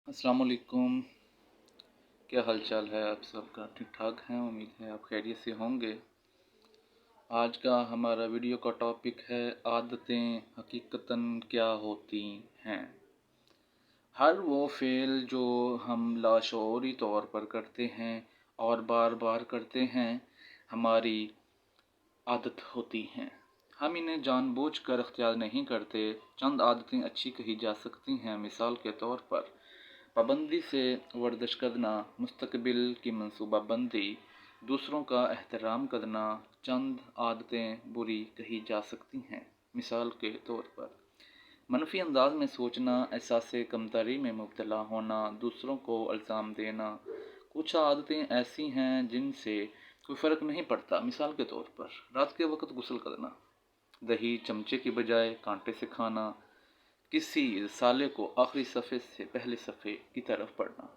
अस्सलाम वालेकुम। क्या हाल चाल है आप सबका? ठीक ठाक हैं? उम्मीद है आप खैरियत से होंगे। आज का हमारा वीडियो का टॉपिक है आदतें हकीकतन क्या होती हैं। हर वो फ़ेल जो हम लाशऊरी तौर पर करते हैं और बार बार करते हैं हमारी आदत होती हैं। हम इन्हें जानबूझकर अख्तियार नहीं करते। चंद आदतें अच्छी कही जा सकती हैं। मिसाल के तौर पर पाबंदी से वर्जिश करना, मुस्तकबिल की मनसूबाबंदी, दूसरों का एहतराम करना। चंद आदतें बुरी कही जा सकती हैं। मिसाल के तौर पर मनफी अंदाज में सोचना, एहसास कमतरी में मुब्तला होना, दूसरों को इल्ज़ाम देना। कुछ आदतें ऐसी हैं जिनसे कोई फ़र्क नहीं पड़ता। मिसाल के तौर पर रात के वक्त गुस्ल करना, दही चमचे की बजाय कांटे से खाना, किसी रिसाले को आखिरी सफ़े से पहले सफ़े की तरफ पढ़ना।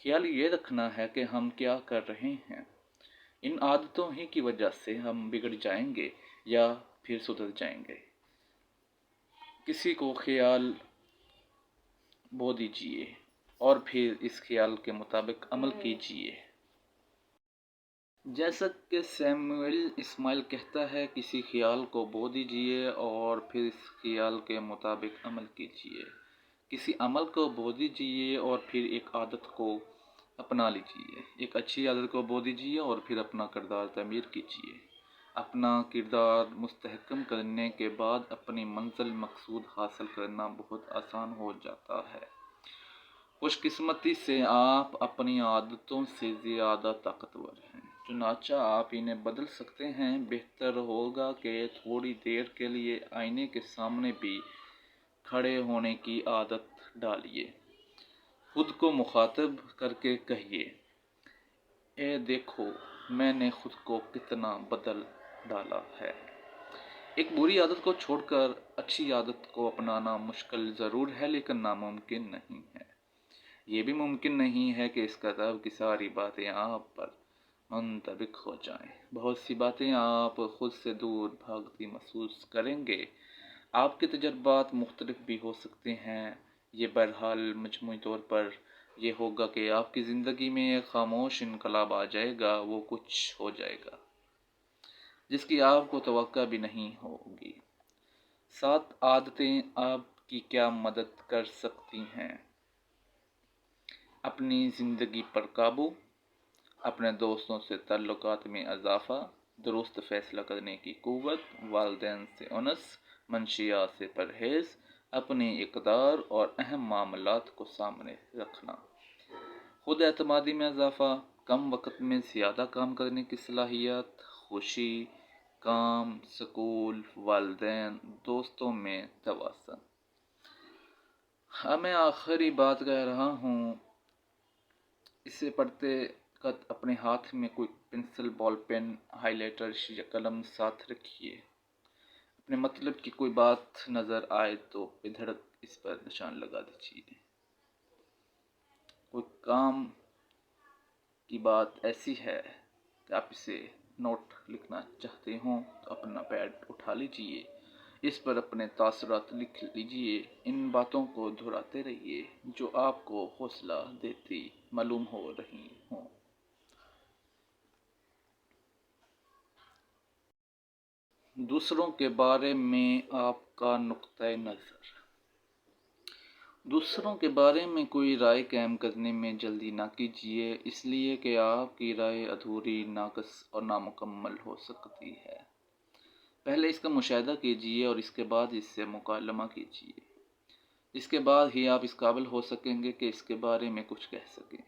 ख्याल ये रखना है कि हम क्या कर रहे हैं। इन आदतों ही की वजह से हम बिगड़ जाएंगे या फिर सुधर जाएंगे। किसी को ख्याल बो दीजिए और फिर इस ख्याल के मुताबिक अमल कीजिए। जैसा कि सैमुअल इस्माइल कहता है, किसी ख्याल को बो दीजिए और फिर इस ख्याल के मुताबिक अमल कीजिए। किसी अमल को बो दीजिए और फिर एक आदत को अपना लीजिए। एक अच्छी आदत को बो दीजिए और फिर अपना किरदार तमीर कीजिए। अपना किरदार मुस्तहकम करने के बाद अपनी मंजिल मकसूद हासिल करना बहुत आसान हो जाता है। खुशकिस्मती से आप अपनी आदतों से ज़्यादा ताकतवर हैं, चुनांचा आप इन्हें बदल सकते हैं। बेहतर होगा कि थोड़ी देर के लिए आईने के सामने भी खड़े होने की आदत डालिए। खुद को मुखातिब करके कहिए, ए देखो मैंने खुद को कितना बदल डाला है। एक बुरी आदत को छोड़कर अच्छी आदत को अपनाना मुश्किल ज़रूर है, लेकिन नामुमकिन नहीं है। ये भी मुमकिन नहीं है कि इस किताब की सारी बातें आप पर मुंतबिक हो जाएं। बहुत सी बातें आप खुद से दूर भागती महसूस करेंगे। आपके तजर्बात मुख्तलिफ भी हो सकते हैं। ये बहरहाल मजमूई तौर पर यह होगा कि आपकी ज़िंदगी में एक खामोश इनकलाब आ जाएगा। वो कुछ हो जाएगा जिसकी आपको तवक्का भी नहीं होगी। 7 आदतें आपकी क्या मदद कर सकती हैं। अपनी ज़िंदगी पर काबू, अपने दोस्तों से ताल्लुकात में इजाफ़ा, दुरुस्त फ़ैसला करने की क़ुव्वत, वालिदैन से उनस, मंशियात से परहेज़, अपनी इक़दार और अहम मामलात को सामने रखना, खुद एतमादी में इजाफ़ा, कम वक़्त में ज़्यादा काम करने की सलाहियत, खुशी, काम, स्कूल, वालिदैन, दोस्तों में तवाज़ुन। मैं आखिरी बात कह रहा हूँ, इसे पढ़ते वक्त अपने हाथ में कोई पेंसिल, बॉल पेन, हाइलाइटर या कलम साथ रखिए। अपने मतलब की कोई बात नज़र आए तो बेधड़क इस पर निशान लगा दीजिए। कोई काम की बात ऐसी है कि आप इसे नोट लिखना चाहते हों तो अपना पैड उठा लीजिए, इस पर अपने तासुरात लिख लीजिए। इन बातों को दोहराते रहिए जो आपको हौसला देती मालूम हो रही हों। दूसरों के बारे में आपका नुक्ता नज़र। दूसरों के बारे में कोई राय कायम करने में जल्दी ना कीजिए, इसलिए कि आपकी राय अधूरी, नाक़िस और नामुकम्मल हो सकती है। पहले इसका मुशाहिदा कीजिए और इसके बाद इससे मुकालमा कीजिए। इसके बाद ही आप इस काबिल हो सकेंगे कि इसके बारे में कुछ कह सकें।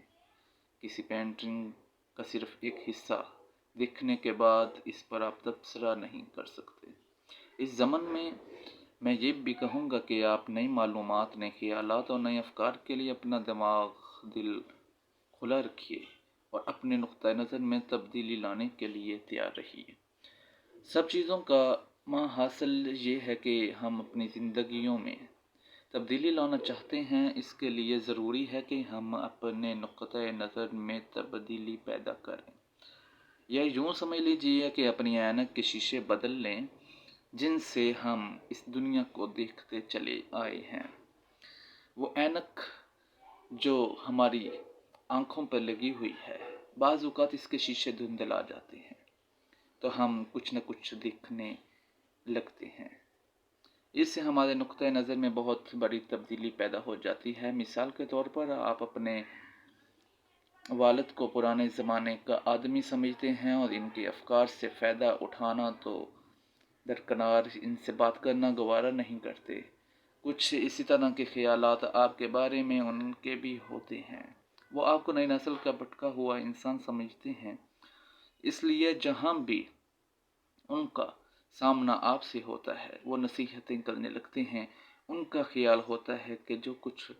किसी पेंटिंग का सिर्फ एक हिस्सा देखने के बाद इस पर आप तबसरा नहीं कर सकते। इस ज़मन में मैं ये भी कहूँगा कि आप नई मालूमात, नए ख़यालात और नए अफ़कार के लिए अपना दिमाग, दिल खुला रखिए और अपने नुक्ता नज़र में तब्दीली लाने के लिए तैयार रहिए। सब चीज़ों का हासिल ये है कि हम अपनी ज़िंदगियों में तब्दीली लाना चाहते हैं। इसके लिए ज़रूरी है कि हम अपने नुक्ता नज़र में तब्दीली पैदा करें। या यूँ समझ लीजिए कि अपनी ऐनक के शीशे बदल लें जिनसे हम इस दुनिया को देखते चले आए हैं। वो ऐनक जो हमारी आँखों पर लगी हुई है, बाज़ औक़ात इसके शीशे धुंधला जाते हैं, तो हम कुछ न कुछ देखने लगते हैं। इससे हमारे नुक्ते नज़र में बहुत बड़ी तब्दीली पैदा हो जाती है। मिसाल के तौर पर आप अपने वालिद को पुराने ज़माने का आदमी समझते हैं और इनके अफ़कार से फ़ायदा उठाना तो दरकिनार, इनसे बात करना गवारा नहीं करते। कुछ इसी तरह के ख़यालात आपके बारे में उनके भी होते हैं। वो आपको नई नस्ल का भटका हुआ इंसान समझते हैं, इसलिए जहाँ भी उनका सामना आपसे होता है वो नसीहतें करने लगते हैं। उनका ख्याल होता है कि जो कुछ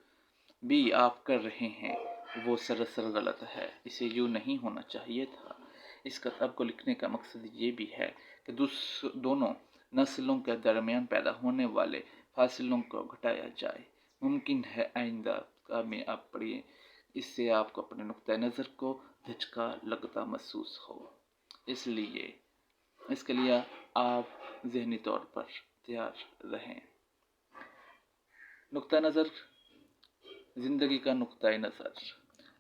भी आप कर रहे हैं वो सरासर गलत है, इसे यूँ नहीं होना चाहिए था। इस किताब को लिखने का मकसद ये भी है कि दोनों नस्लों के दरमियान पैदा होने वाले फासलों को घटाया जाए। मुमकिन है आइंदा का में आप पढ़िए, इससे आपको अपने नुक्ता नज़र को धचका लगता महसूस हो। इसलिए इसके लिए आप ज़हनी तौर पर तैयार रहें। नुक्ता नज़र, ज़िंदगी का नुक्ता नज़र।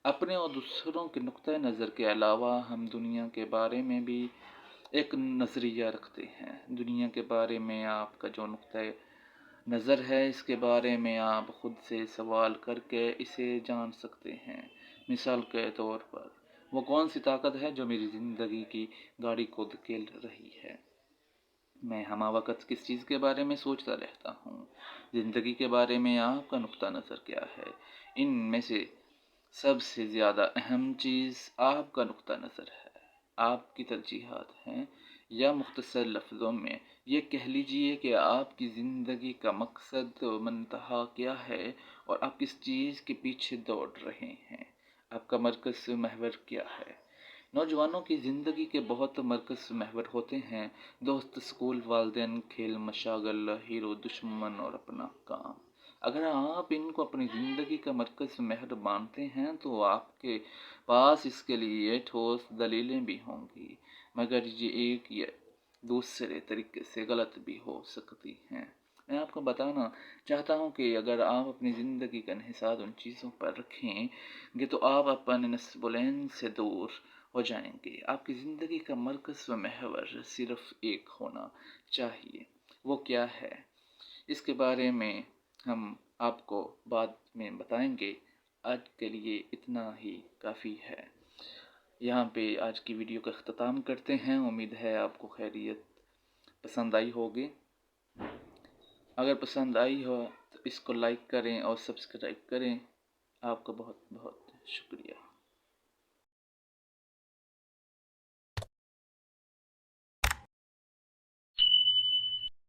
अपने और दूसरों के नुक्ता नज़र के अलावा हम दुनिया के बारे में भी एक नज़रिया रखते हैं। दुनिया के बारे में आपका जो नुक्ता नज़र है, इसके बारे में आप खुद से सवाल करके इसे जान सकते हैं। मिसाल के तौर पर, वो कौन सी ताकत है जो मेरी ज़िंदगी की गाड़ी को धकेल रही है? मैं हमा वक़्त किस चीज़ के बारे में सोचता रहता हूँ? ज़िंदगी के बारे में आपका नुक्ता नज़र क्या है? इनमें से सबसे ज़्यादा अहम चीज़ आपका नुक्ता नज़र है, आपकी तरजीहात हैं, या मुख्तसर लफ्ज़ों में ये कह लीजिए कि आपकी ज़िंदगी का मकसद मुंतहा क्या है और आप किस चीज़ के पीछे दौड़ रहे हैं। आपका मरकज़ महवर क्या है? नौजवानों की ज़िंदगी के बहुत मरकज़ महवर होते हैं। दोस्त, स्कूल, वालिदैन, खेल, मशागल, हीरो, दुश्मन और अपना काम। अगर आप इनको अपनी ज़िंदगी का मरकज़ महवर मानते हैं तो आपके पास इसके लिए ठोस दलीलें भी होंगी, मगर ये एक या दूसरे तरीके से गलत भी हो सकती हैं। मैं आपको बताना चाहता हूँ कि अगर आप अपनी ज़िंदगी का इन्हिसार उन चीज़ों पर रखेंगे तो आप अपने नस्बुलैन से दूर हो जाएंगे। आपकी ज़िंदगी का मरकज़ व महवर सिर्फ़ एक होना चाहिए। वो क्या है, इसके बारे में हम आपको बाद में बताएंगे। आज के लिए इतना ही काफ़ी है। यहाँ पे आज की वीडियो का अख्ताम करते हैं। उम्मीद है आपको खैरियत पसंद आई होगी। अगर पसंद आई हो तो इसको लाइक करें और सब्सक्राइब करें। आपका बहुत बहुत शुक्रिया।